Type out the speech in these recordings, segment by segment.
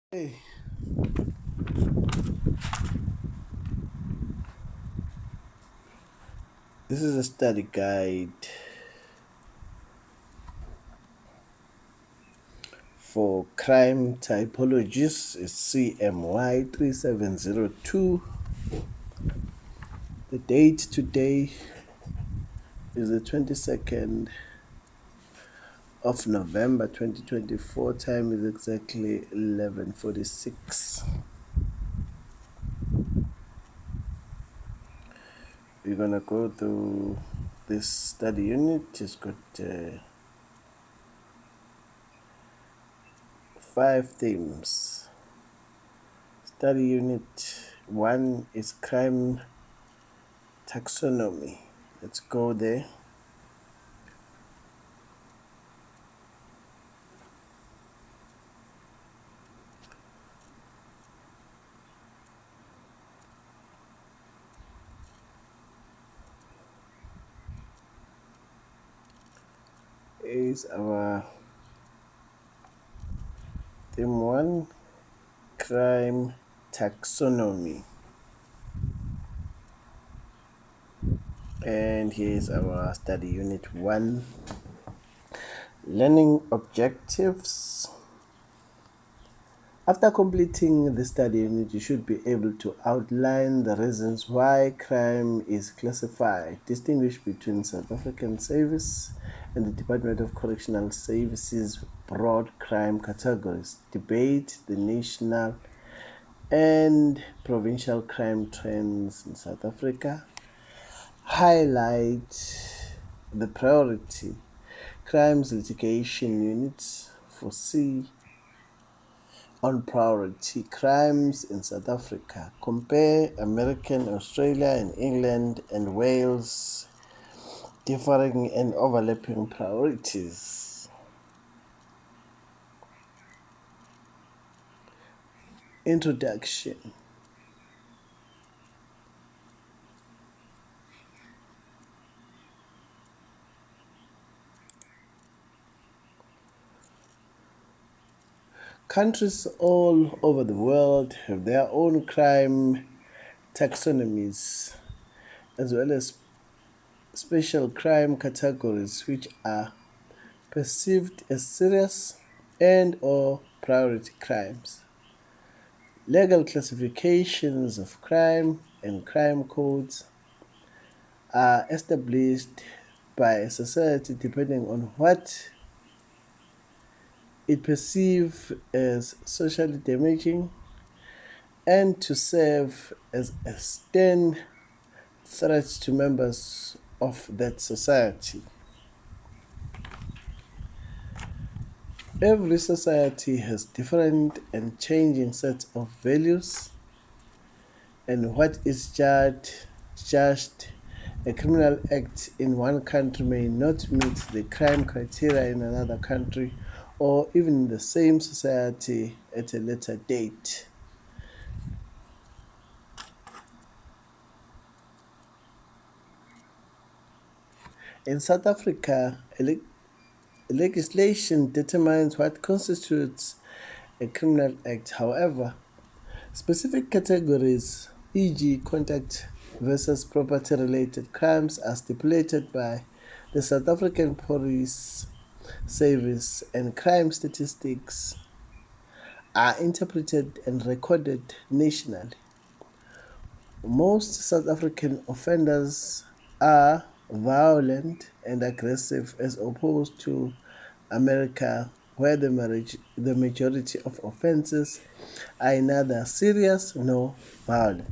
Hey, this is a study guide for crime typologies. It's CMY4702. The date today is the 22nd of November 2024. Time is exactly 11:46. We're gonna go through this study unit. It's got 5 themes. Study unit 1 is crime taxonomy. Let's go there. Is our theme 1, crime taxonomy. And here's our study unit 1, learning objectives. After completing the study unit, you should be able to outline the reasons why crime is classified, distinguish between South African Service and the Department of Correctional Services broad crime categories, debate the national and provincial crime trends in South Africa, highlight the priority crimes litigation units, foresee on priority crimes in South Africa, compare American, Australia, and England and Wales differing and overlapping priorities. Introduction. Countries all over the world have their own crime taxonomies, as well as special crime categories which are perceived as serious and or priority crimes. Legal classifications of crime and crime codes are established by a society depending on what it perceives as socially damaging and to serve as a stern threat to members of that society. Every society has different and changing sets of values, and what is judged a criminal act in one country may not meet the crime criteria in another country or even in the same society at a later date. In South Africa, legislation determines what constitutes a criminal act. However, specific categories, e.g., conduct versus property related crimes, are stipulated by the South African Police Service, and crime statistics are interpreted and recorded nationally. Most South African offenders are violent and aggressive as opposed to America, where the majority of offenses are neither serious nor violent.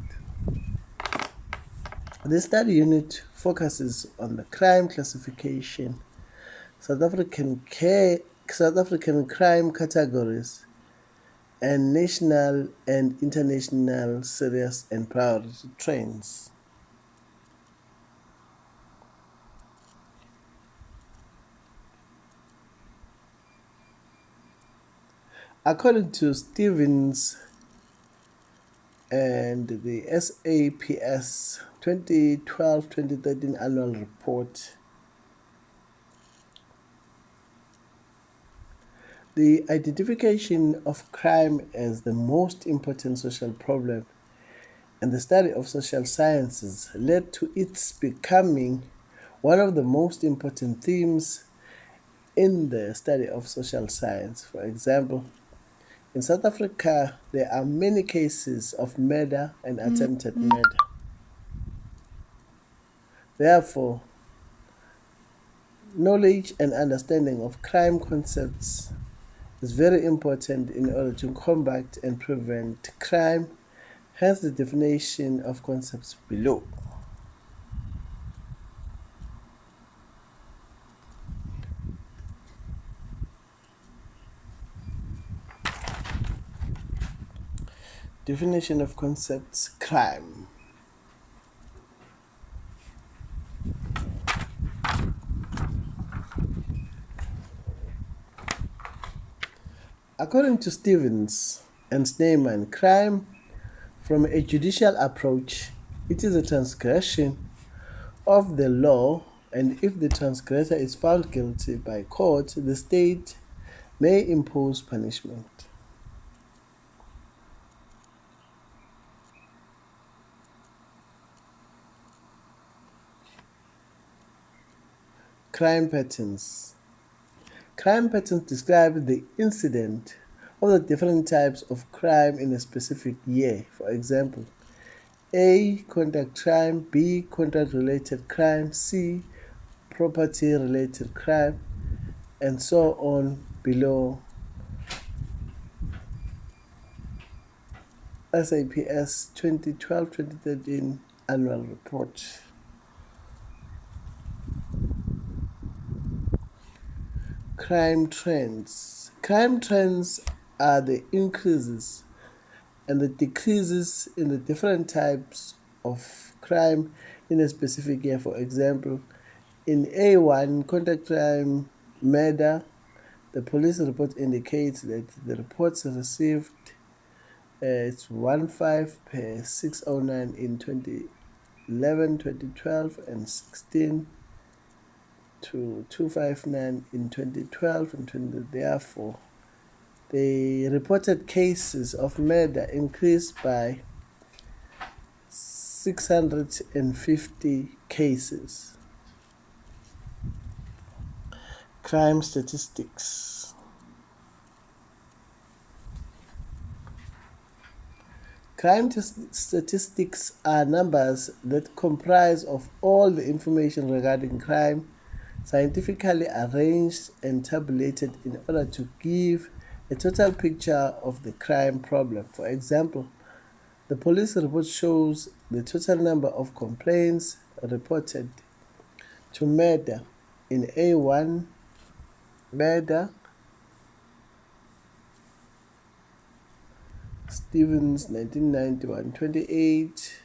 The study unit focuses on the crime classification, South African crime categories, and national and international serious and priority trends. According to Stevens and the SAPS 2012-2013 annual report, The identification of crime as the most important social problem and the study of social sciences led to its becoming one of the most important themes in the study of social science. For example, in South Africa, there are many cases of murder and attempted murder. Therefore, knowledge and understanding of crime concepts is very important in order to combat and prevent crime, hence the definition of concepts below. Definition of concepts: crime. According to Stevens and Sneyman, crime, from a judicial approach, it is a transgression of the law, and if the transgressor is found guilty by court, the state may impose punishment. Crime patterns. Crime patterns describe the incident of the different types of crime in a specific year. For example, A. Conduct crime, B. Conduct-related crime, C. Property-related crime, and so on below. SAPS 2012-2013 Annual Report. Crime trends. Crime trends are the increases and the decreases in the different types of crime in a specific year. For example, in A1, conduct crime, murder, the police report indicates that the reports received it's 15 per 609 in 2011, 2012, and 16 to 259 in 2012 and 20. Therefore, the reported cases of murder increased by 650 cases. Crime statistics. Crime statistics are numbers that comprise of all the information regarding crime, scientifically arranged and tabulated in order to give a total picture of the crime problem. For example, the police report shows the total number of complaints reported to murder in A1, murder, Stevens 1991-28,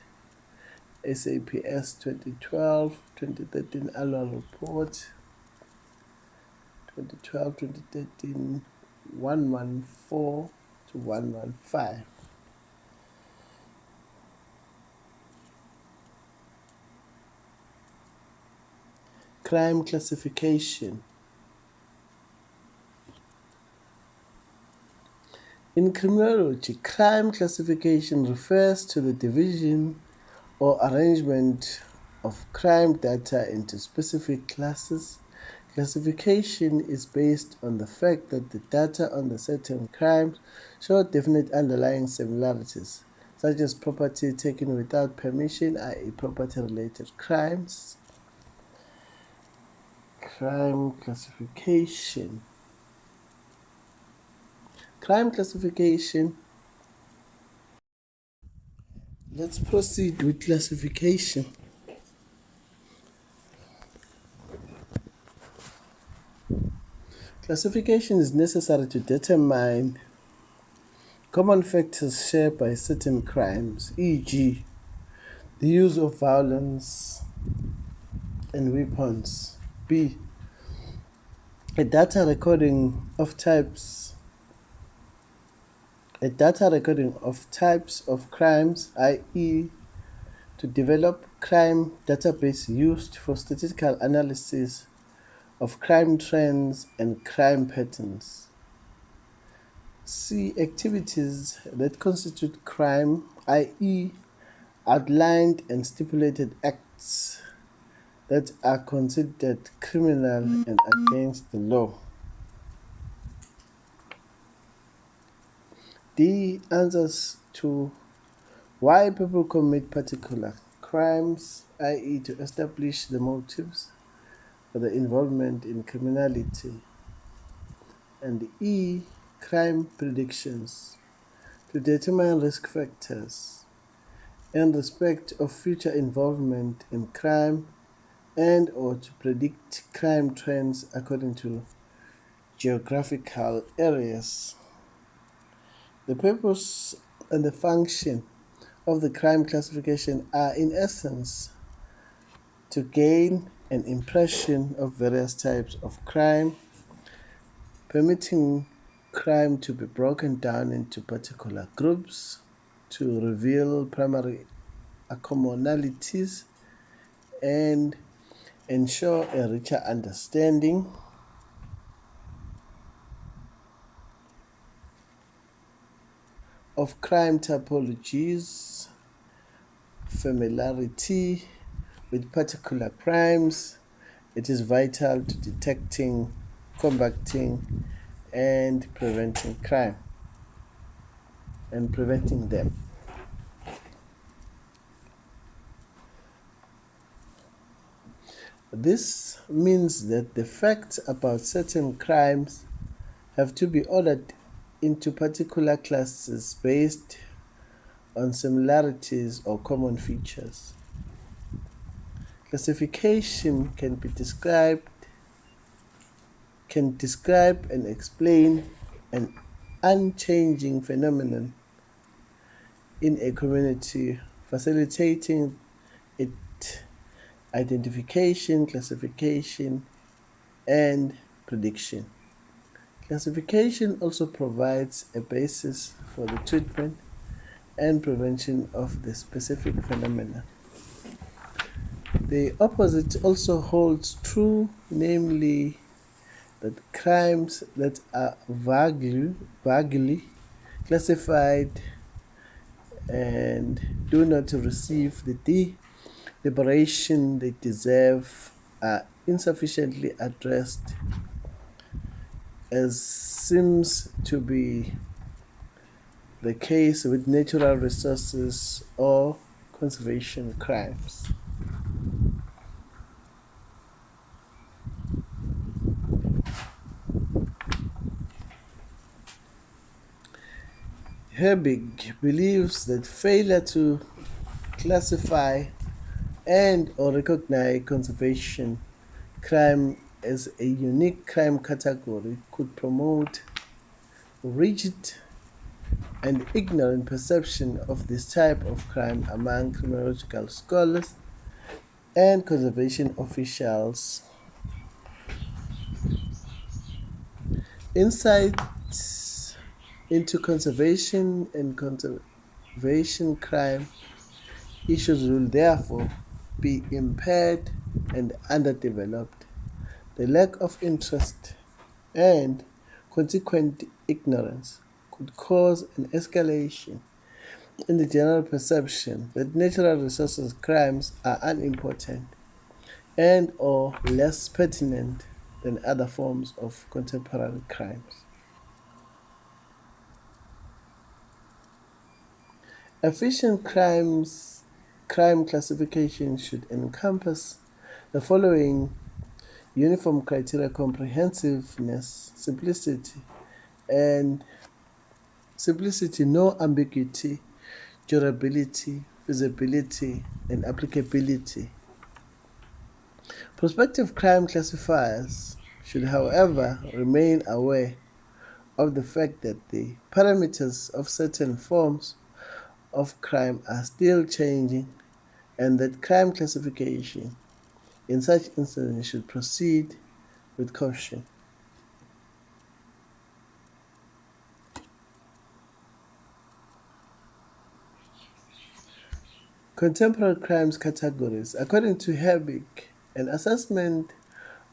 SAPS 2012-2013 Annual Report, 2012-2013 114 to 115. Crime classification. In criminology, crime classification refers to the division or arrangement of crime data into specific classes. Classification is based on the fact that the data on the certain crimes show definite underlying similarities, such as property taken without permission, i.e. property-related crimes. Crime classification. Crime classification. Let's proceed with classification. Classification is necessary to determine common factors shared by certain crimes, e.g., the use of violence and weapons. B. A data recording of types of crimes, i.e., to develop crime database used for statistical analysis of crime trends and crime patterns. C. Activities that constitute crime, i.e., outlined and stipulated acts that are considered criminal and against the law. D. Answers to why people commit particular crimes, i.e., to establish the motives for the involvement in criminality. And E. Crime predictions to determine risk factors in respect of future involvement in crime and or to predict crime trends according to geographical areas. The purpose and the function of the crime classification are in essence to gain an impression of various types of crime, permitting crime to be broken down into particular groups, to reveal primary commonalities, and ensure a richer understanding of crime typologies, familiarity with particular crimes. It is vital to detecting, combating, and preventing crime and preventing them. This means that the facts about certain crimes have to be ordered into particular classes based on similarities or common features. Classification can describe and explain an unchanging phenomenon in a community, facilitating its identification, classification, and prediction. Classification also provides a basis for the treatment and prevention of the specific phenomena. The opposite also holds true, namely that crimes that are vaguely classified and do not receive the deliberation they deserve are insufficiently addressed, as seems to be the case with natural resources or conservation crimes. Herbig believes that failure to classify and or recognize conservation crime as a unique crime category could promote rigid and ignorant perception of this type of crime among criminological scholars and conservation officials. Insights into conservation and conservation crime issues will therefore be impaired and underdeveloped. The lack of interest and consequent ignorance could cause an escalation in the general perception that natural resources crimes are unimportant and or less pertinent than other forms of contemporary crimes. Efficient crime classification should encompass the following uniform criteria: comprehensiveness, simplicity, no ambiguity, durability, feasibility, and applicability. Prospective crime classifiers should, however, remain aware of the fact that the parameters of certain forms of crime are still changing and that crime classification in such instances should proceed with caution. Contemporary crimes categories. According to Herbig, an assessment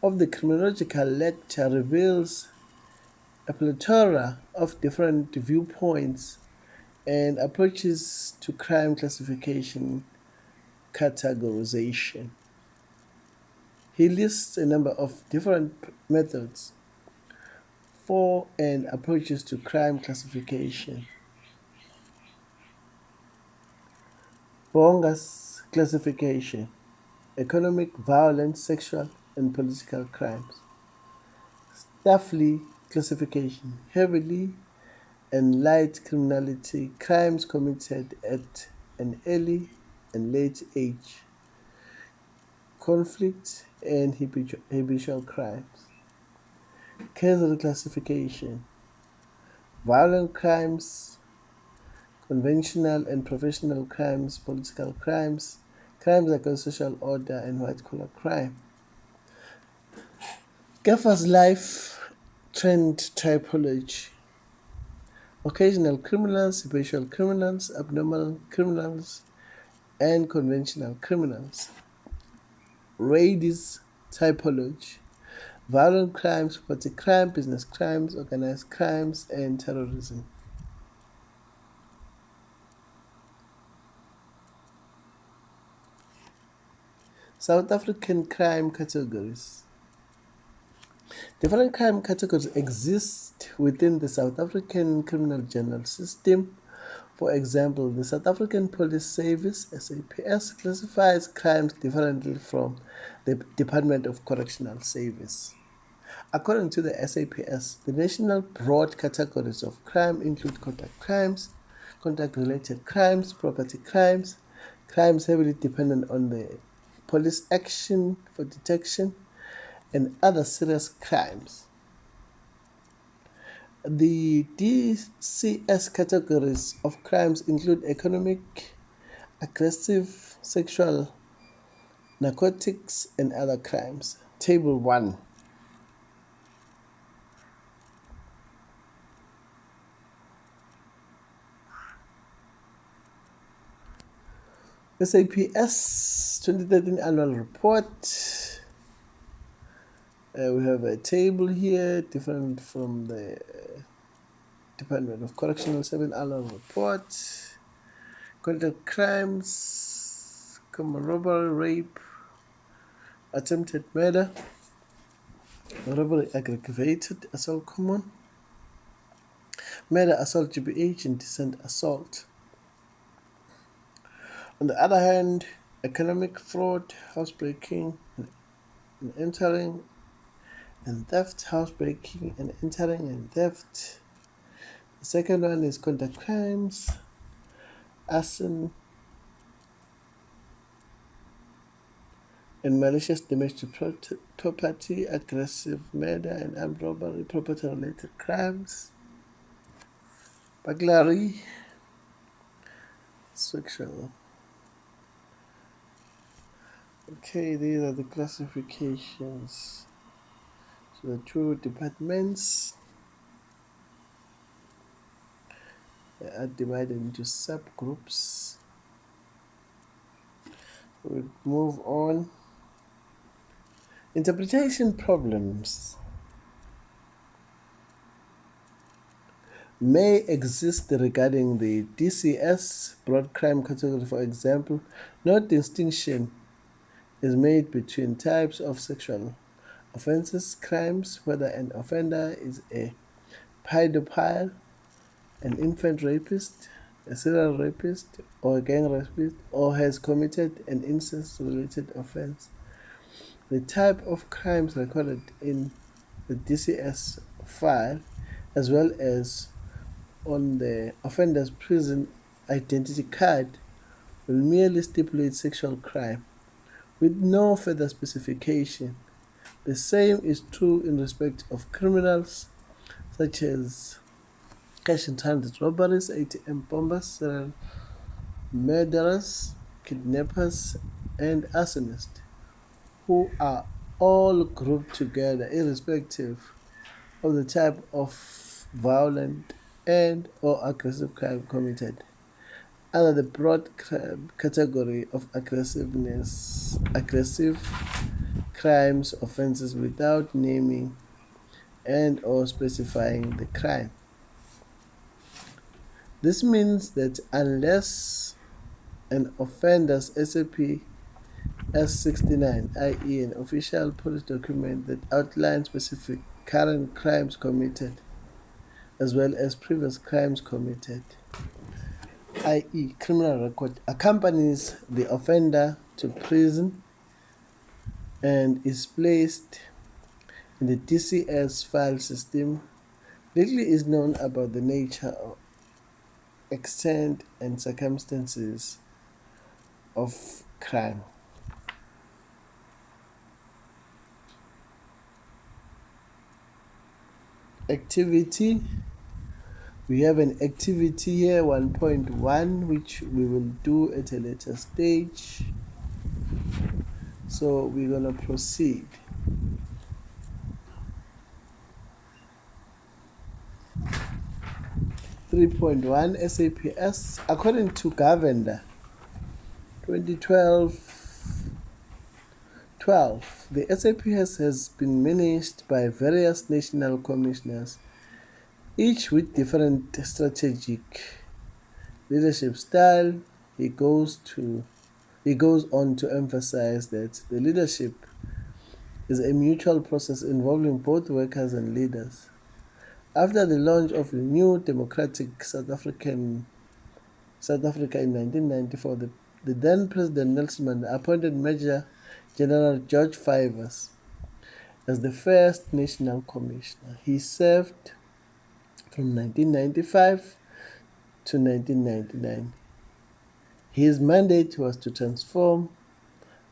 of the criminological lecture reveals a plethora of different viewpoints and approaches to crime classification categorization. He lists a number of different methods for and approaches to crime classification. Bonga's classification: economic, violent, sexual, and political crimes. Staffley classification: heavily and light criminality, crimes committed at an early and late age, conflict and habitual crimes. Kaiser classification: violent crimes, conventional and professional crimes, political crimes, crimes against social order, and white-collar crime. Gaffer's life trend typology: occasional criminals, habitual criminals, abnormal criminals, and conventional criminals. Rady's typology: violent crimes, property crime, business crimes, organized crimes, and terrorism. South African crime categories. Different crime categories exist within the South African criminal justice system. For example, the South African Police Service (SAPS) classifies crimes differently from the Department of Correctional Service. According to the SAPS, the national broad categories of crime include contact crimes, contact-related crimes, property crimes, crimes heavily dependent on the police action for detection, and other serious crimes. The DCS categories of crimes include economic, aggressive, sexual, narcotics, and other crimes. Table 1. SAPS 2013 Annual Report. We have a table here different from the Department of Correctional Service Annual Report. Contact crimes, common robbery, rape, attempted murder, robbery, aggravated assault common, murder, assault GBH, and decent assault. On the other hand, economic fraud, housebreaking and entering, and theft, housebreaking and entering and theft. The second one is contact crimes, arson and malicious damage to property, aggressive murder and armed robbery, property-related crimes, burglary, sexual. Okay, these are the classifications. So the two departments are divided into subgroups. We'll move on. Interpretation problems may exist regarding the DCS broad crime category. For example, no distinction is made between types of sexual offenses, crimes, whether an offender is a pedophile, an infant rapist, a serial rapist, or a gang rapist, or has committed an incest-related offense. The type of crimes recorded in the DCS file, as well as on the offender's prison identity card, will merely stipulate sexual crime, with no further specification. The same is true in respect of criminals such as cash and transit robberies, ATM bombers, serial murderers, kidnappers, and arsonists, who are all grouped together irrespective of the type of violent and or aggressive crime committed under the broad category of aggressive crimes offenses without naming and or specifying the crime. This means that unless an offender's SAP S69, i.e., an official police document that outlines specific current crimes committed as well as previous crimes committed, i.e., criminal record, accompanies the offender to prison and is placed in the DCS file system. Little is known about the nature, extent, and circumstances of crime. Activity. We have an activity here, 1.1, which we will do at a later stage. So we're going to proceed. (3.1) SAPS. According to Governor 2012, the SAPS has been managed by various national commissioners, each with different strategic leadership style. He goes on to emphasize that the leadership is a mutual process involving both workers and leaders. After the launch of the new democratic South Africa in 1994, the then President Nelson Mandela appointed Major General George Fivers as the first national commissioner. He served from 1995 to 1999. His mandate was to transform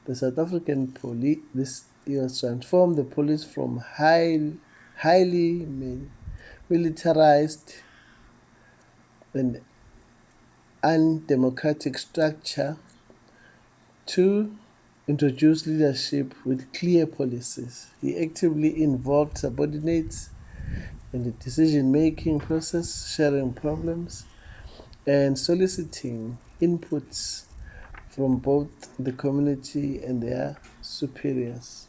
the South African police. He was transformed the police from highly militarized and undemocratic structure to introduce leadership with clear policies. He actively involved subordinates in the decision-making process, sharing problems, and soliciting inputs from both the community and their superiors,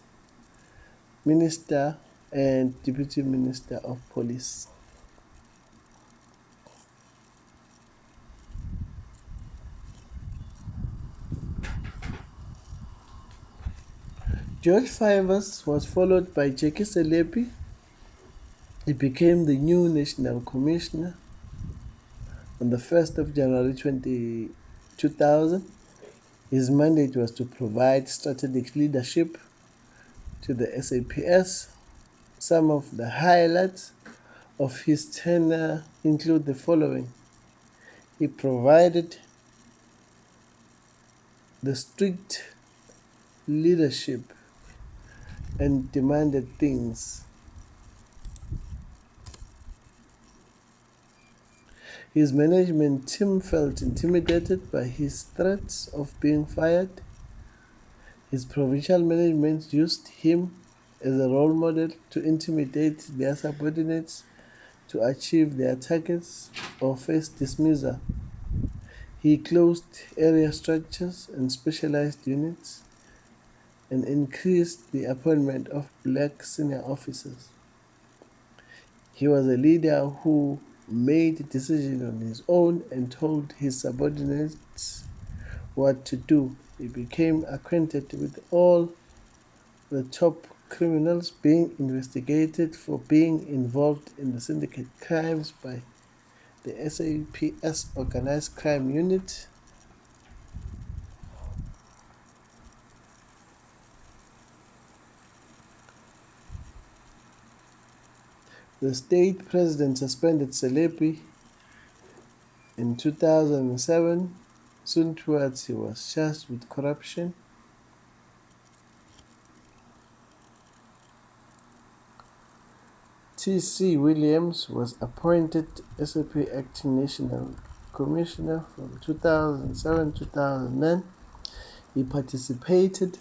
Minister and Deputy Minister of Police. George Fivers was followed by Jackie Selepi. He became the new National Commissioner on the 1st of January 2000. His mandate was to provide strategic leadership to the SAPS. Some of the highlights of his tenure include the following. He provided the strict leadership and demanded things. His management team felt intimidated by his threats of being fired. His provincial management used him as a role model to intimidate their subordinates to achieve their targets or face dismissal. He closed area structures and specialized units and increased the appointment of black senior officers. He was a leader who made decisions on his own and told his subordinates what to do. He became acquainted with all the top criminals being investigated for being involved in the syndicate crimes by the SAPS Organized Crime Unit. The state president suspended Selepi in 2007. Soon towards, he was charged with corruption. T.C. Williams was appointed SAP Acting National Commissioner from 2007-2009. He participated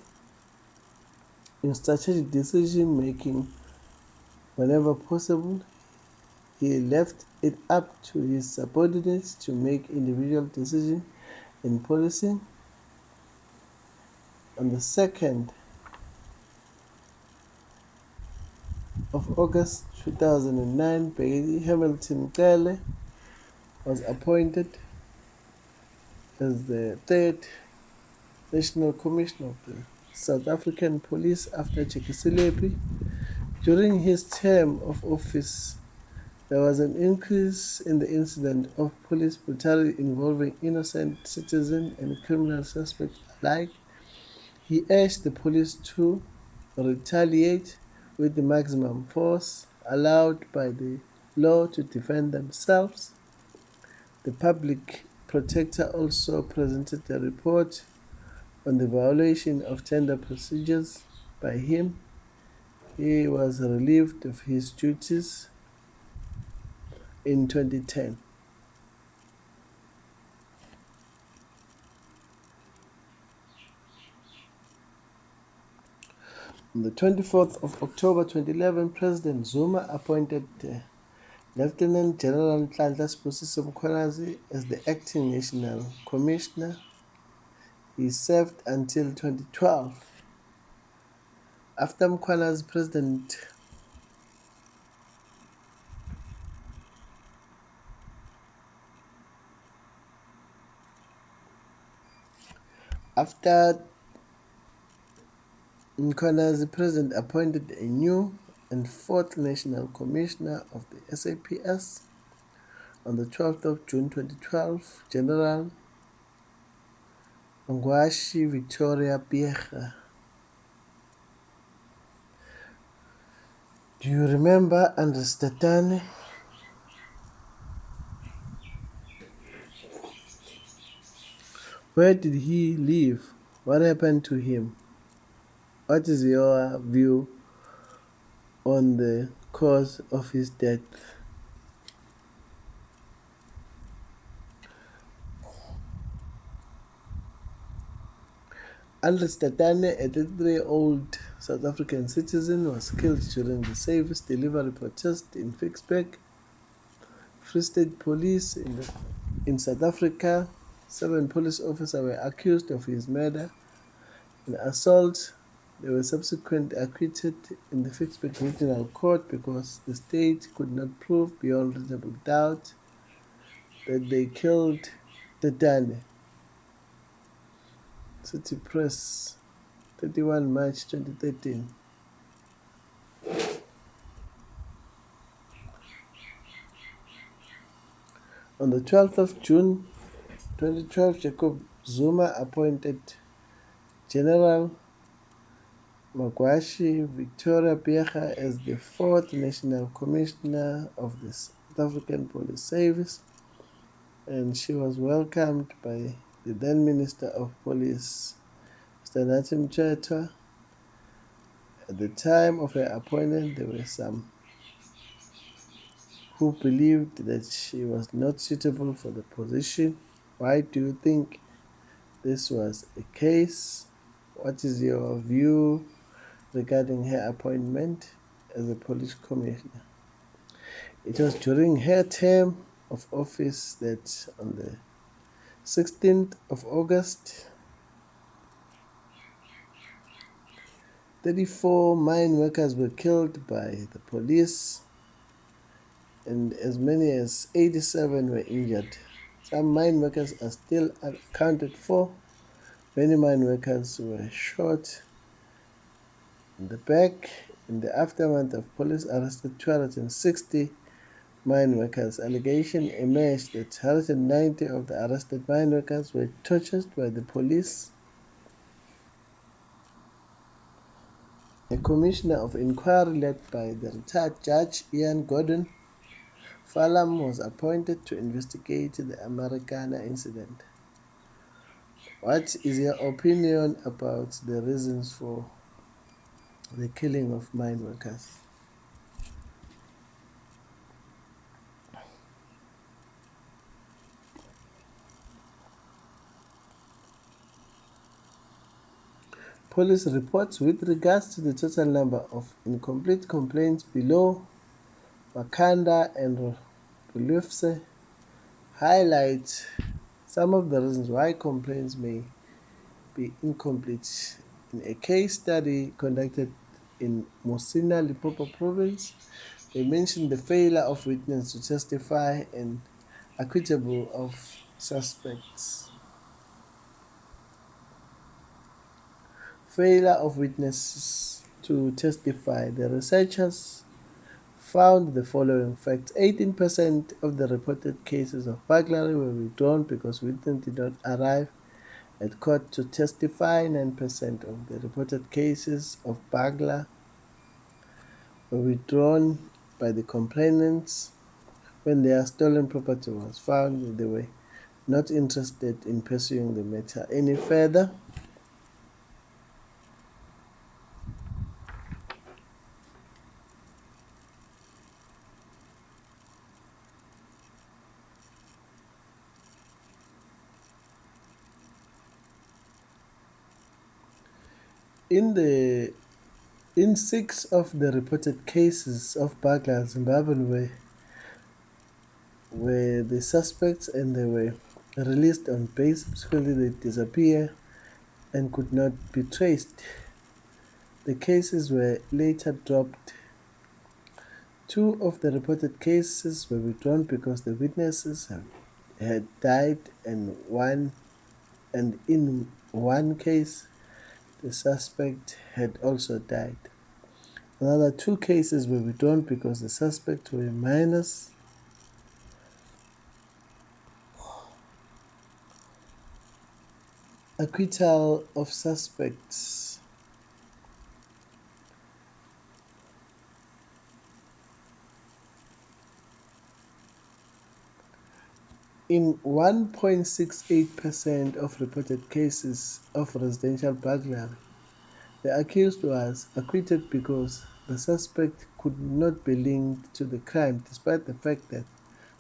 in strategic decision making whenever possible. He left it up to his subordinates to make individual decisions in policing. On the 2nd of August 2009, Peggy Hamilton Kele was appointed as the third National Commissioner of the South African Police after Jackie Selebi. During his term of office, there was an increase in the incident of police brutality involving innocent citizens and criminal suspects alike. He urged the police to retaliate with the maximum force allowed by the law to defend themselves. The public protector also presented a report on the violation of tender procedures by him. He was relieved of his duties in 2010. On the 24th of October 2011, President Zuma appointed Lieutenant General Nhlanhla Sibusiso Mkhwanazi as the acting national commissioner. He served until 2012. After Mkhwanazi, President appointed a new and fourth national commissioner of the SAPS on the 12th of June 2012, General Ngwashi Victoria Pierre. Do you remember Andres Tatane? Where did he live? What happened to him? What is your view on the cause of his death? Andres Tatane, a 33-year-old South African citizen, was killed during the service delivery protest in Vicksburg. Free State Police in South Africa, 7 police officers were accused of his murder and assault. They were subsequently acquitted in the Vicksburg Regional Court because the state could not prove beyond reasonable doubt that they killed Tatane. City Press, 31 March 2013. On the 12th of June 2012, Jacob Zuma appointed General Ngwashi Victoria Pierre as the fourth National Commissioner of the South African Police Service, and she was welcomed by the then Minister of Police, Mr. Nathi Mthethwa. At the time of her appointment, there were some who believed that she was not suitable for the position. Why do you think this was a case? What is your view regarding her appointment as a police commissioner? It was during her term of office that on the 16th of August, 34 mine workers were killed by the police and as many as 87 were injured. Some mine workers are still unaccounted for. Many mine workers were shot in the back. In the aftermath of police arrested 260 mine workers. Allegation emerged that 190 of the arrested mine workers were tortured by the police. A commissioner of inquiry led by the retired Judge Ian Gordon Fallam was appointed to investigate the Americana incident. What is your opinion about the reasons for the killing of mine workers? Police reports with regards to the total number of incomplete complaints below Makhanda and Bulufse highlight some of the reasons why complaints may be incomplete. In a case study conducted in Mosina, Limpopo province, they mentioned the failure of witnesses to testify and acquittable of suspects. Failure of witnesses to testify. The researchers found the following facts. 18% of the reported cases of burglary were withdrawn because witnesses did not arrive at court to testify. 9% of the reported cases of burglary were withdrawn by the complainants when their stolen property was found. They were not interested in pursuing the matter any further. In 6 of the reported cases of burglary in Zimbabwe were the suspects, and they were released on bail. Subsequently, they disappeared and could not be traced. The cases were later dropped. 2 of the reported cases were withdrawn because the witnesses had died, and in one case, the suspect had also died. Another 2 cases were withdrawn because the suspects were minors. Acquittal of suspects. In 1.68% of reported cases of residential burglary, the accused was acquitted because the suspect could not be linked to the crime, despite the fact that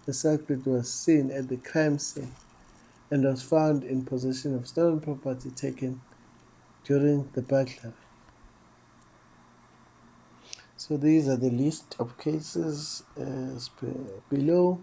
the suspect was seen at the crime scene and was found in possession of stolen property taken during the burglary. So these are the list of cases as below.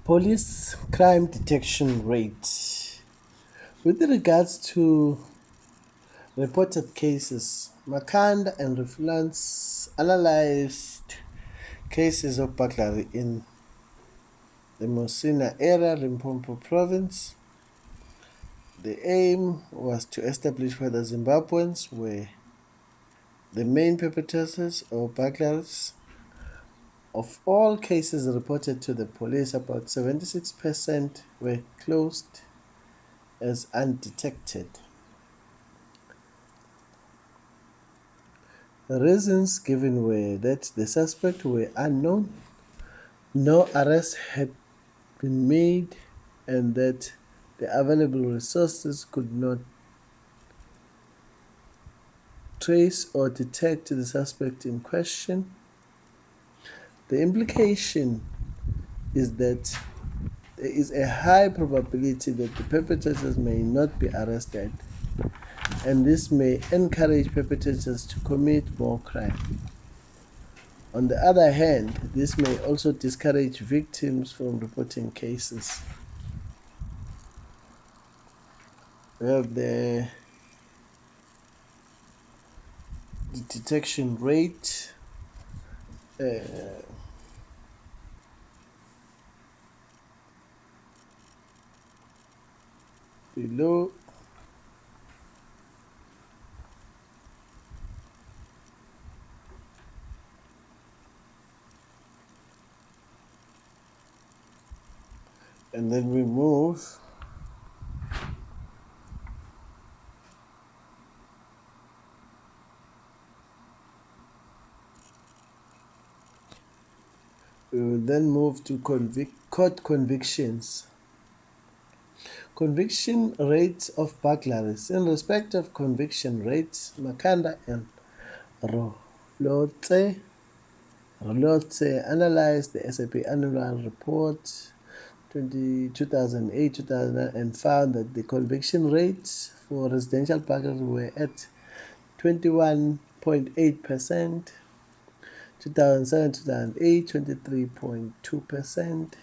Police crime detection rate. With regards to reported cases, Makanda and Reflans analyzed cases of burglary in the Mosina area, Limpopo province. The aim was to establish whether Zimbabweans were the main perpetrators of burglaries. Of all cases reported to the police, about 76% were closed as undetected. The reasons given were that the suspects were unknown, no arrests had been made, and that the available resources could not trace or detect the suspect in question. The implication is that there is a high probability that the perpetrators may not be arrested, and this may encourage perpetrators to commit more crime. On the other hand, this may also discourage victims from reporting cases. We have the detection rate. Below. And then we move We will then move to court convictions. Conviction rates of burglaries. In respect of conviction rates, Makanda and Rolotse analyzed the SAP Annual Report 2008-2009 and found that the conviction rates for residential burglary were at 21.8%, 2007-2008, 23.2%.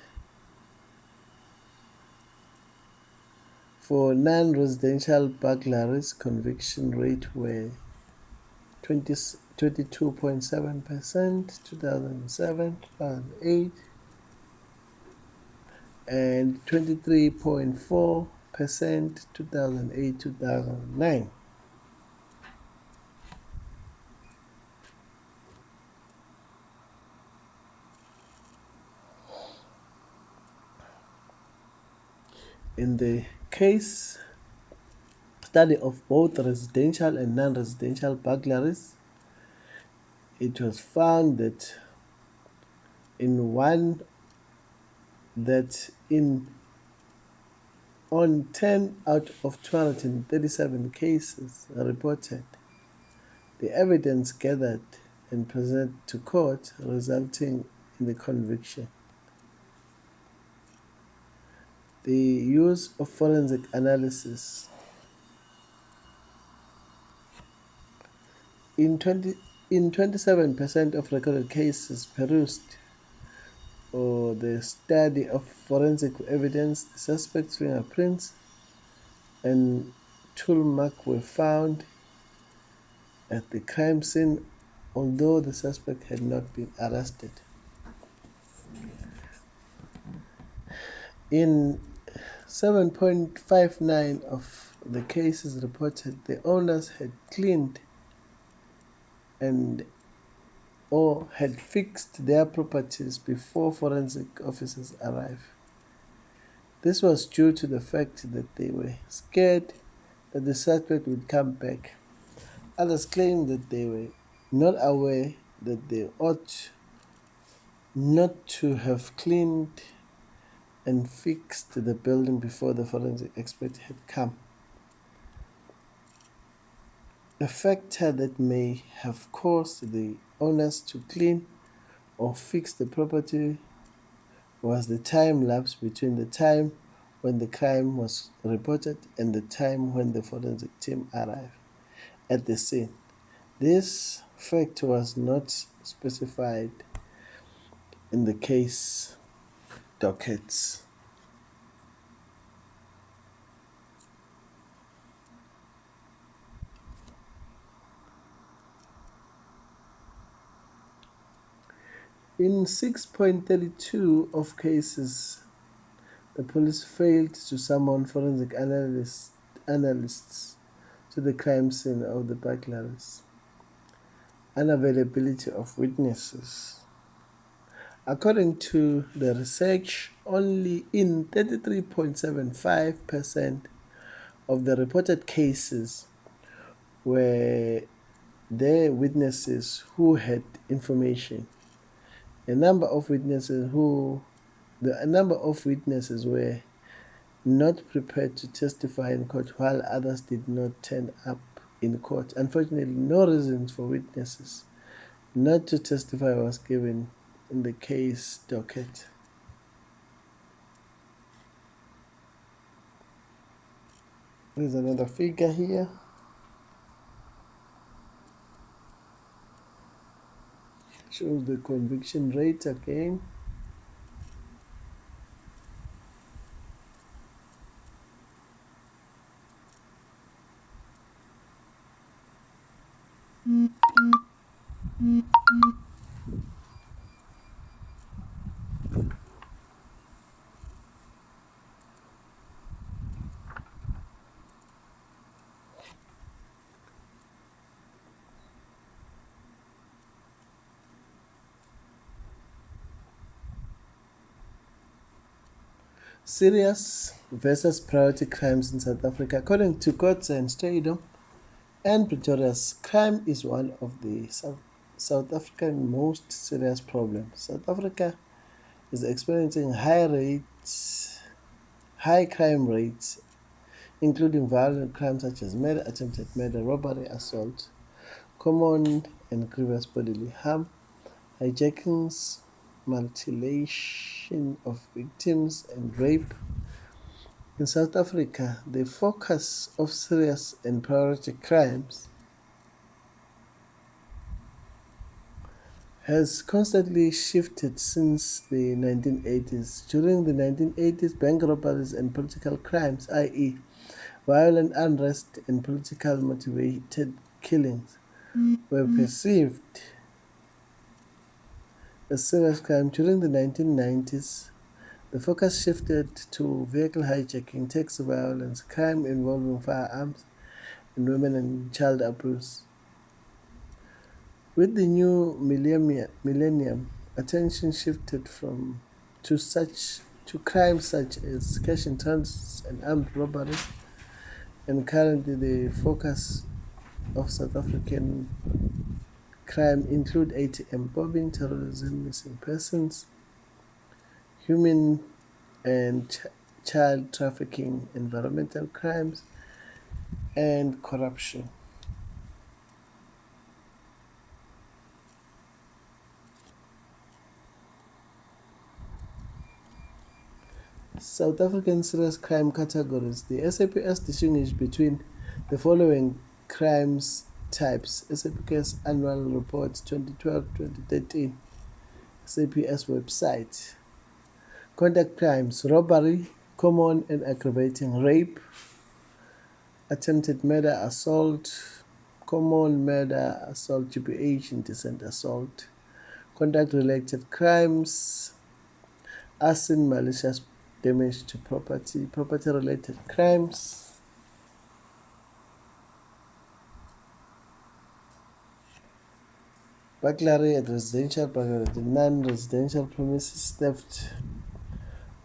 For non-residential burglaries, conviction rate were 22.7%, 2007, 2008, and 23.4%, 2008, 2009. In the case study of both residential and non-residential burglaries, it was found that in one that in on 10 out of 237 cases reported, the evidence gathered and presented to court resulting in the conviction. The use of forensic analysis. In 27% of recorded cases perused or the study of forensic evidence, the suspect's fingerprints and tool mark were found at the crime scene, although the suspect had not been arrested. In 7.59 of the cases reported, the owners had cleaned and or had fixed their properties before forensic officers arrived. This was due to the fact that they were scared that the suspect would come back. Others claimed that they were not aware that they ought not to have cleaned and fixed the building before the forensic expert had come. A factor that may have caused the owners to clean or fix the property was the time lapse between the time when the crime was reported and the time when the forensic team arrived at the scene. This fact was not specified in the case dockets. In 6.32 of cases, the police failed to summon forensic analysts to the crime scene of the burglaries. Unavailability of witnesses. According to the research, only in 33.75% of the reported cases were there witnesses who had information. The number of witnesses were not prepared to testify in court, while others did not turn up in court. Unfortunately, no reasons for witnesses not to testify was given in the case docket. There's another figure here. Shows the conviction rate again. Serious versus priority crimes in South Africa. According to Courts and Stadium and Pretorius, crime is one of the South African most serious problems. South Africa is experiencing high crime rates, including violent crimes such as murder, attempted murder, robbery, assault, common and grievous bodily harm, hijackings, mutilation of victims, and rape. In South Africa, the focus of serious and priority crimes has constantly shifted since the 1980s. During the 1980s, bank robberies and political crimes, i.e., violent unrest and political motivated killings, were perceived as serious crime. During the 1990s, the focus shifted to vehicle hijacking, taxi violence, crime involving firearms, and women and child abuse. With the new millennium, attention shifted to crimes such as cash in transit and armed robberies, and currently the focus of South African crime include ATM bombing, terrorism, missing persons, human and child trafficking, environmental crimes, and corruption. South African serious crime categories. The SAPS distinguishes between the following crimes types. SAPS Annual Report 2012-2013. SAPS website. Conduct crimes: robbery, common and aggravating rape, attempted murder, assault, common murder, assault, GBH, indecent assault. Conduct related crimes: arson, malicious damage to property, property related crimes, burglary at residential, burglary at non-residential premises, theft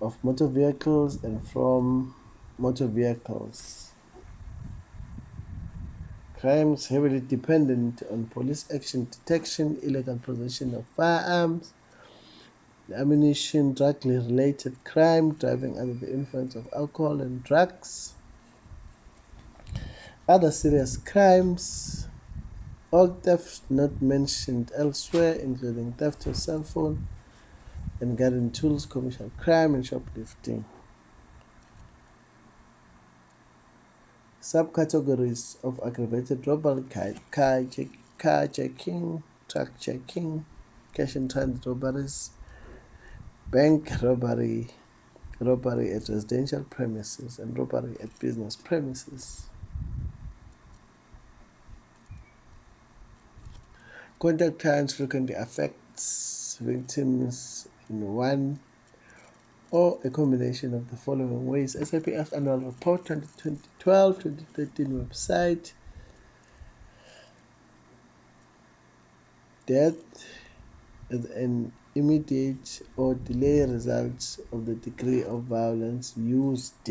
of motor vehicles and from motor vehicles. Crimes heavily dependent on police action detection, illegal possession of firearms, ammunition, drug-related crime, driving under the influence of alcohol and drugs, other serious crimes, all theft not mentioned elsewhere, including theft of cell phone and garden tools, commercial crime, and shoplifting. Subcategories of aggravated robbery: carjacking, truck checking, cash and transit robberies, bank robbery, robbery at residential premises, and robbery at business premises. Contact crimes frequently affects victims in one or a combination of the following ways. SAPS Annual Report 2012-2013 website. Death is an immediate or delay result of the degree of violence used.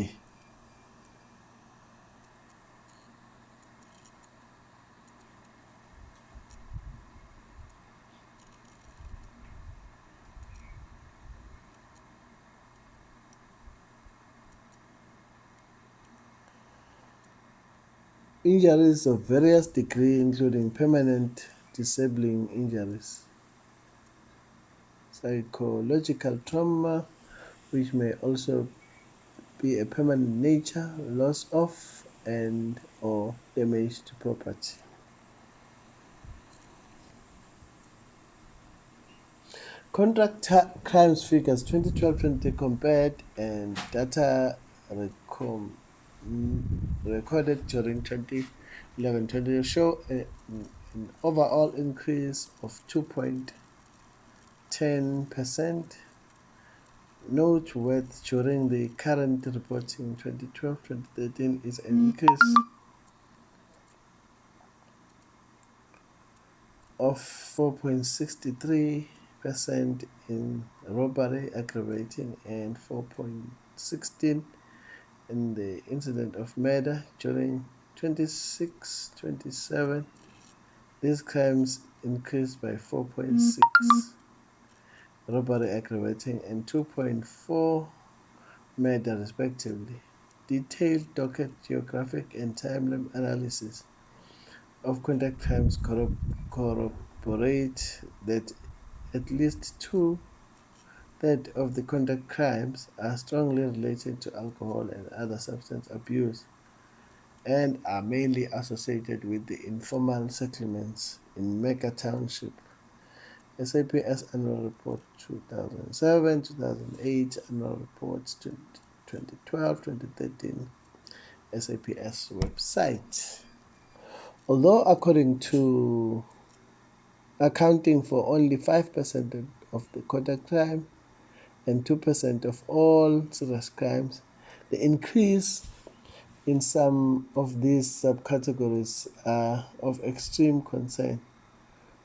Injuries of various degree, including permanent disabling injuries, psychological trauma, which may also be a permanent nature, loss of and or damage to property. Contract crimes figures 2012-20 compared and data recorded during 2011-20 show an overall increase of 2.10%. Noteworthy during the current reporting 2012-2013 is an increase of 4.63% in robbery, aggravating, and 4.16% in the incident of murder. During 26-27, these crimes increased by 4.6%. robbery aggravating, and 2.4 murder respectively. Detailed docket geographic and timeline analysis of conduct crimes corroborate that at least two-thirds of the conduct crimes are strongly related to alcohol and other substance abuse and are mainly associated with the informal settlements in Mecca Township. SAPS Annual Report 2007, 2008, Annual Reports 2012, 2013, SAPS website. Although according to accounting for only 5% of the conduct crime and 2% of all serious crimes, the increase in some of these subcategories are of extreme concern.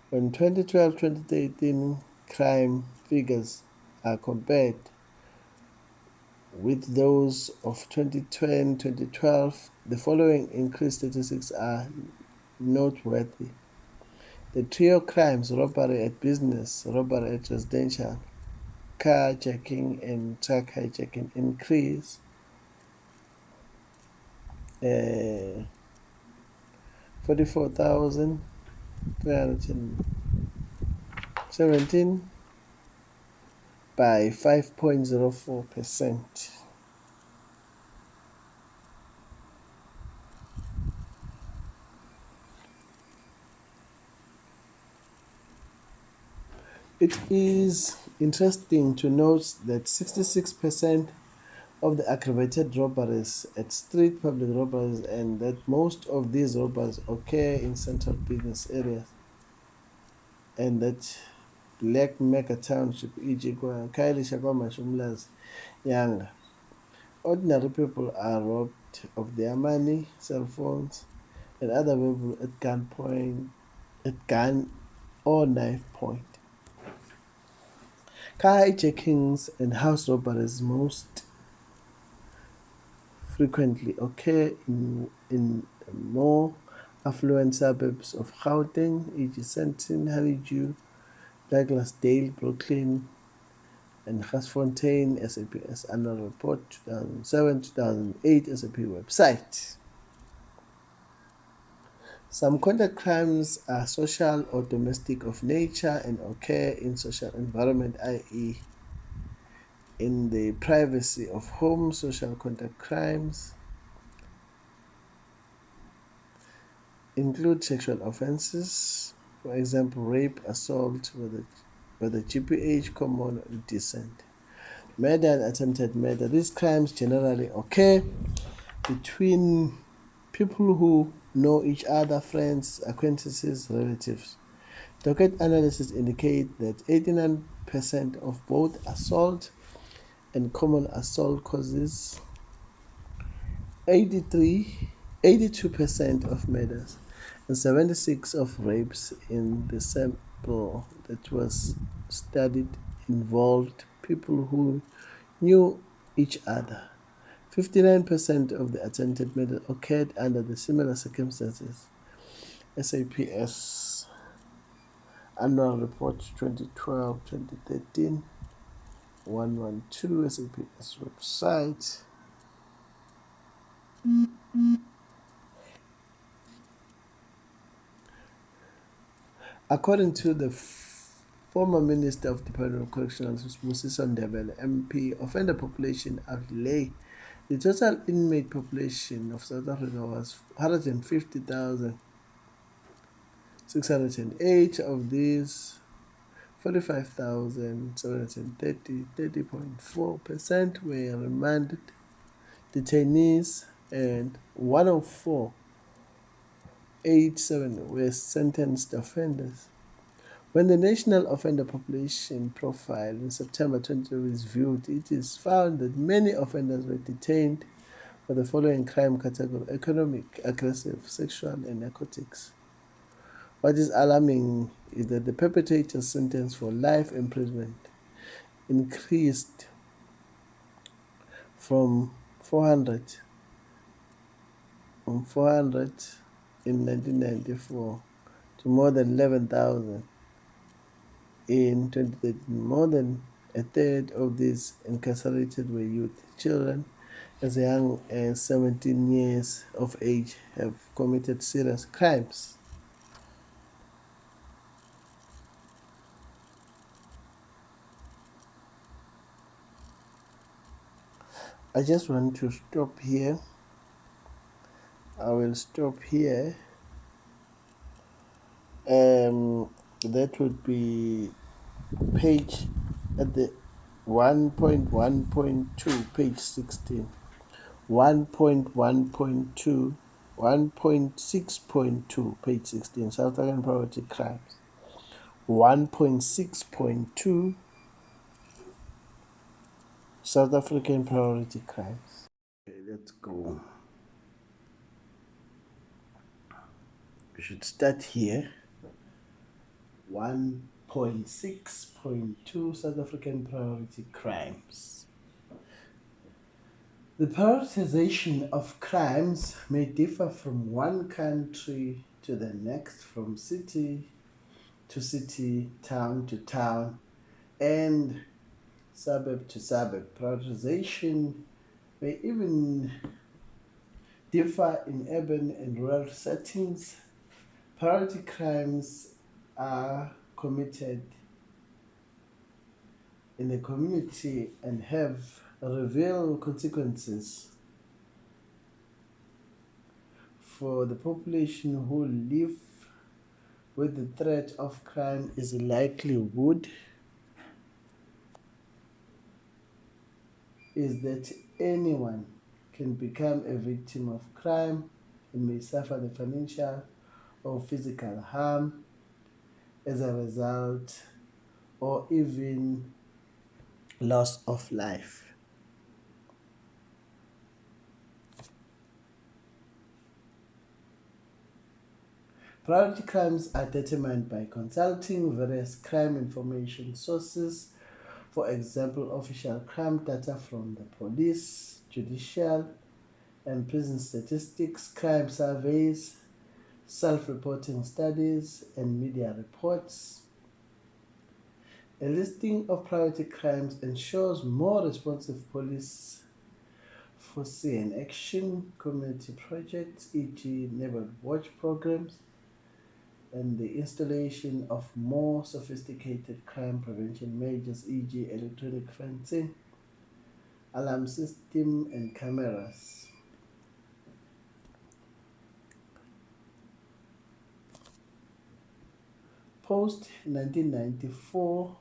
When 2012-2013 crime figures are compared with those of 2010-2012, the following increased statistics are noteworthy. The trio crimes, robbery at business, robbery at residential, carjacking and truck hijacking, increase 44,317 by 5.04%. It is interesting to note that 66% of the aggravated robberies at street public robberies, and that most of these robberies occur in central business areas, and that Black Mecca Township, e.g. Kailisha, Mashumlas, Yanga. Ordinary people are robbed of their money, cell phones, and other valuables at gun or knife point. Car hijackings and house robberies most frequently occur in more affluent suburbs of Gauteng, e.g. Sandton, Honeydew, Douglasdale, Brooklyn, and Gasfontein. SAPS Annual Report 2007-2008 SAP website. Some conduct crimes are social or domestic of nature and occur in social environment, i.e. in the privacy of home. Social conduct crimes include sexual offenses, for example, rape, assault, whether GPH, common, or decent, murder and attempted murder. These crimes generally occur between people who know each other, friends, acquaintances, relatives. Docket analysis indicate that 89% of both assault and common assault causes 82% of murders and 76% of rapes in the sample that was studied involved people who knew each other. 59% of the attempted murder occurred under the similar circumstances. SAPS Annual Report 2012-2013 112 SAPS website. According to the former Minister of Department of Corrections, Moses Ndebele, MP, offender population outlay, the total inmate population of South Africa was 150,608. Of these, 45,730, 30.4%, were remanded detainees, and 104,887 were sentenced offenders. When the National Offender Population Profile in September 2020 is viewed, it is found that many offenders were detained for the following crime category: economic, aggressive, sexual, and narcotics. What is alarming is that the perpetrator's sentence for life imprisonment increased from 400 in 1994 to more than 11,000 In 2013, more than a third of these incarcerated were youth. Children as young as 17 years of age have committed serious crimes. I just want to stop here. I will stop here. That would be page at the 1.1.2, page 16. 1.1.2, 1.6.2, page 16, South African Poverty Crimes. 1.6.2, South African Priority Crimes. Okay, let's go. We should start here. 1.6.2, South African Priority Crimes. The prioritization of crimes may differ from one country to the next, from city to city, town to town, and suburb to suburb. Prioritization may even differ in urban and rural settings. Priority crimes are committed in the community and have real consequences for the population who live with the threat of crime. Is a likelihood is that anyone can become a victim of crime and may suffer the financial or physical harm as a result, or even loss of life. Priority crimes are determined by consulting various crime information sources, for example, official crime data from the police, judicial, and prison statistics, crime surveys, self-reporting studies, and media reports. A listing of priority crimes ensures more responsive police foresee and action, community projects, e.g. neighborhood watch programs, and the installation of more sophisticated crime prevention measures, e.g. electronic fencing, alarm system, and cameras. Post 1994,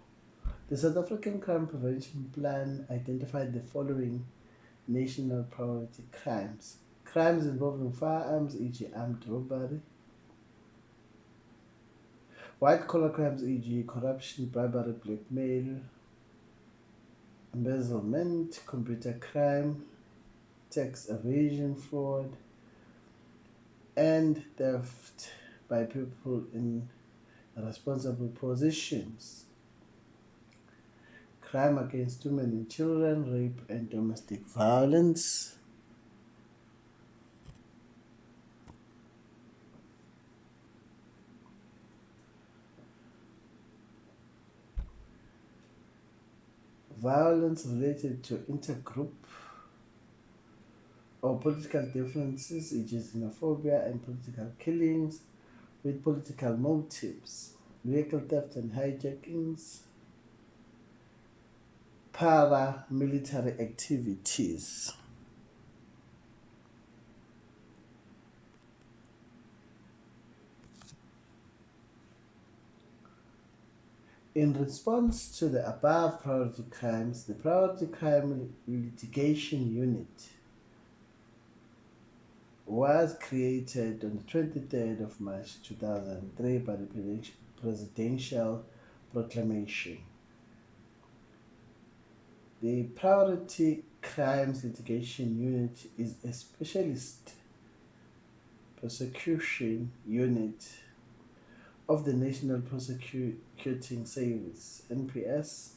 the South African Crime Prevention Plan identified the following national priority crimes: crimes involving firearms, e.g. armed robbery; white-collar crimes, e.g. corruption, bribery, blackmail, embezzlement; computer crime, tax evasion, fraud, and theft by people in responsible positions; crime against women and children, rape and domestic violence; violence related to intergroup or political differences, e.g. xenophobia and political killings with political motives; vehicle theft and hijackings; paramilitary activities. In response to the above priority crimes, the Priority Crime Litigation Unit was created on the 23rd of March 2003 by the Presidential Proclamation. The Priority Crimes Litigation Unit is a specialist prosecution unit of the National Prosecuting Service (NPS),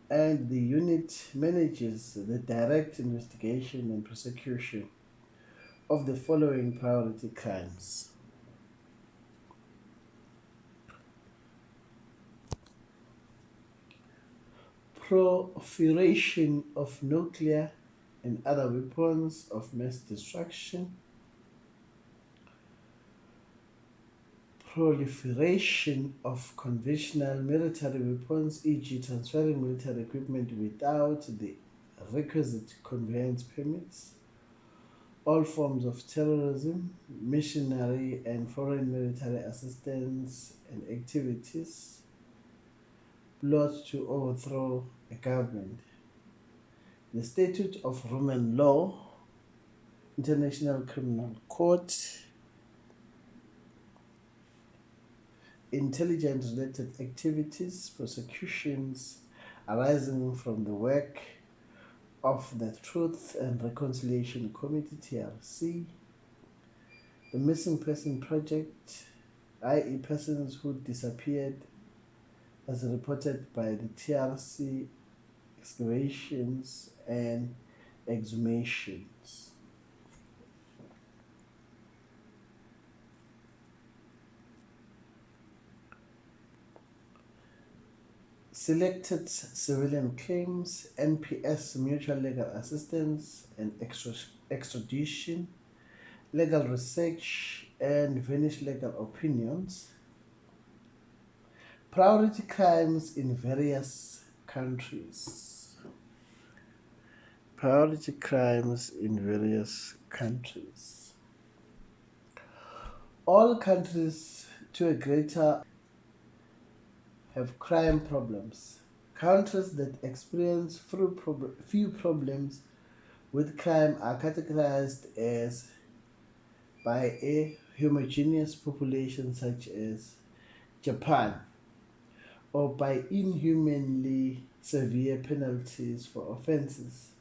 and the unit manages the direct investigation and prosecution of the following priority crimes: proliferation of nuclear and other weapons of mass destruction, proliferation of conventional military weapons, e.g., transferring military equipment without the requisite conveyance permits, all forms of terrorism, missionary and foreign military assistance and activities, plot to overthrow a government, the Statute of Roman Law, International Criminal Court, intelligence-related activities, prosecutions arising from the work of the Truth and Reconciliation Committee, TRC, the Missing Person Project, i.e. persons who disappeared as reported by the TRC, excavations and exhumations. Selected civilian claims, NPS, mutual legal assistance and extradition, legal research and vanished legal opinions, priority crimes in various countries. Priority crimes in various countries. All countries to a greater have crime problems. Countries that experience few problems with crime are categorized as by a homogeneous population such as Japan, or by inhumanly severe penalties for offenses.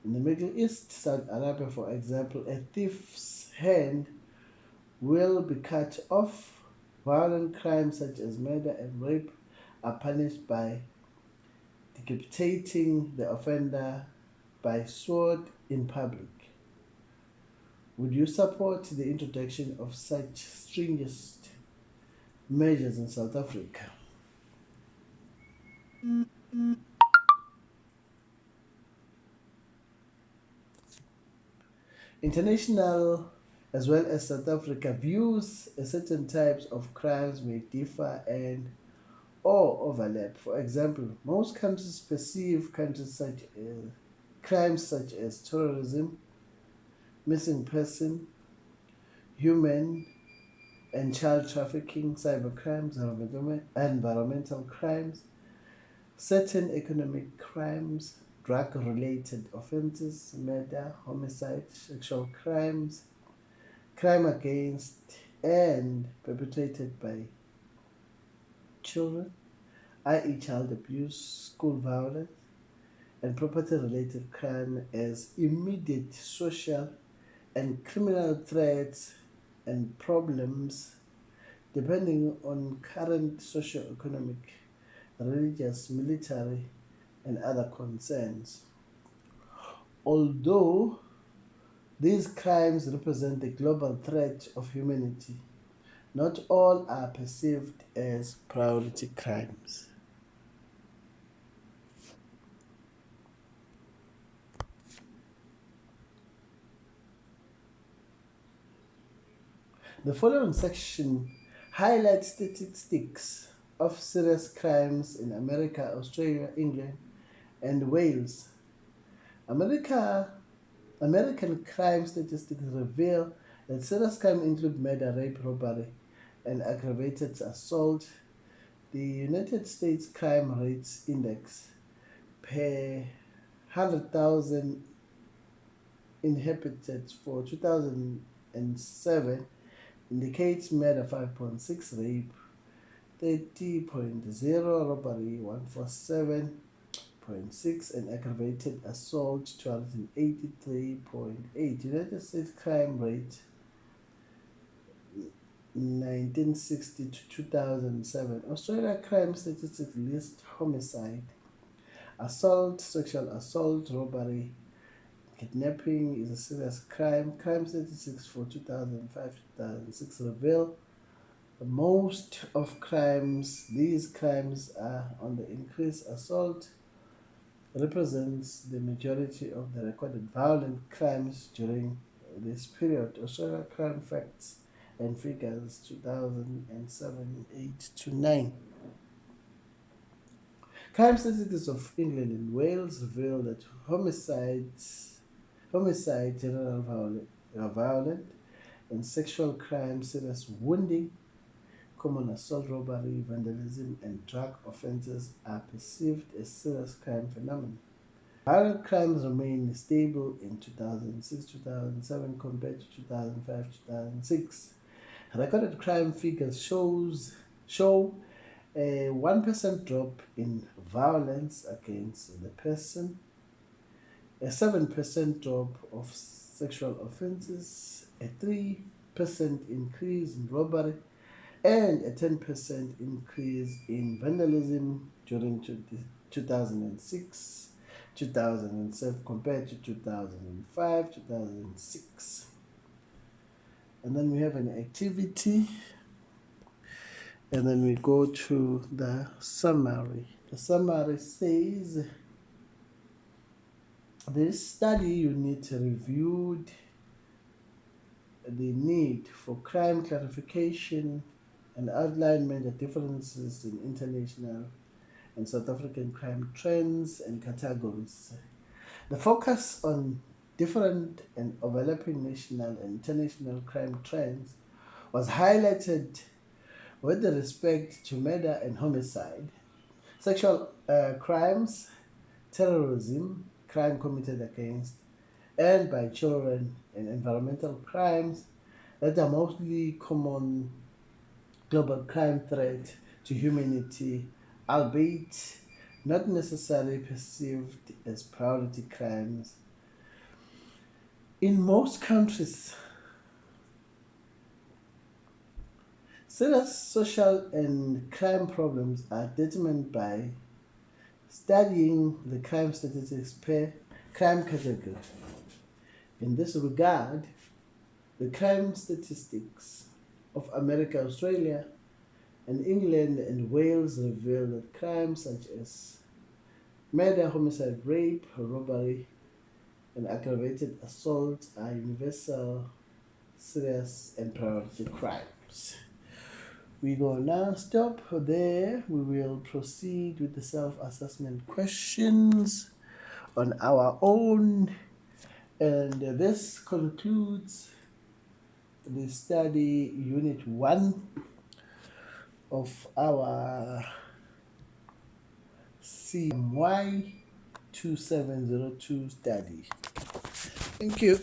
In the Middle East, Saudi Arabia, for example, a thief's hand will be cut off. Violent crimes such as murder and rape are punished by decapitating the offender by sword in public. Would you support the introduction of such stringent measures in South Africa? International as well as South Africa views certain types of crimes may differ and or overlap. For example, most countries perceive crimes such as terrorism, missing person, human and child trafficking, cybercrimes, environmental crimes, certain economic crimes, drug-related offenses, murder, homicide, sexual crimes, crime against and perpetrated by children, i.e. child abuse, school violence, and property-related crime as immediate social and criminal threats and problems depending on current socio-economic, religious, military, and other concerns. Although these crimes represent the global threat of humanity, not all are perceived as priority crimes. The following section highlights statistics of serious crimes in America, Australia, England, and Wales. American crime statistics reveal that serious crime include murder, rape, robbery, and aggravated assault. The United States Crime Rates Index per 100,000 inhabitants for 2007 indicates murder 5.6, rape 30.0, robbery 147.6, and aggravated assault 283.8. United States crime rate 1960 to 2007. Australia crime statistics list homicide, assault, sexual assault, robbery, kidnapping is a serious crime. Crime statistics for 2005-2006 reveal most of these crimes are on the increase: assault, represents the majority of the recorded violent crimes during this period. Australia Crime Facts and Figures 2007 8 to 9. Crime statistics of England and Wales reveal that homicide, general violent, and sexual crime, serious wounding, common assault, robbery, vandalism, and drug offences are perceived as serious crime phenomena. Violent crimes remain stable in 2006-2007 compared to 2005-2006. Recorded crime figures show a 1% drop in violence against the person, a 7% drop of sexual offenses, a 3% increase in robbery, and a 10% increase in vandalism during 2006 2007 compared to 2005 2006. And then we have an activity, and then we go to the summary. The summary says this study unit reviewed the need for crime clarification and outlined major differences in international and South African crime trends and categories. The focus on different and overlapping national and international crime trends was highlighted with respect to murder and homicide, sexual crimes, terrorism, crime committed against and by children, and environmental crimes that are mostly common global crime threat to humanity, albeit not necessarily perceived as priority crimes. In most countries, serious social and crime problems are determined by studying the crime statistics per crime category. In this regard, the crime statistics of America, Australia, and England and Wales reveal that crimes such as murder, homicide, rape, robbery, and aggravated assault are universal, serious, and priority crimes. We will now stop there. We will proceed with the self-assessment questions on our own. And this concludes the study unit 1 of our CMY4702 study. Thank you.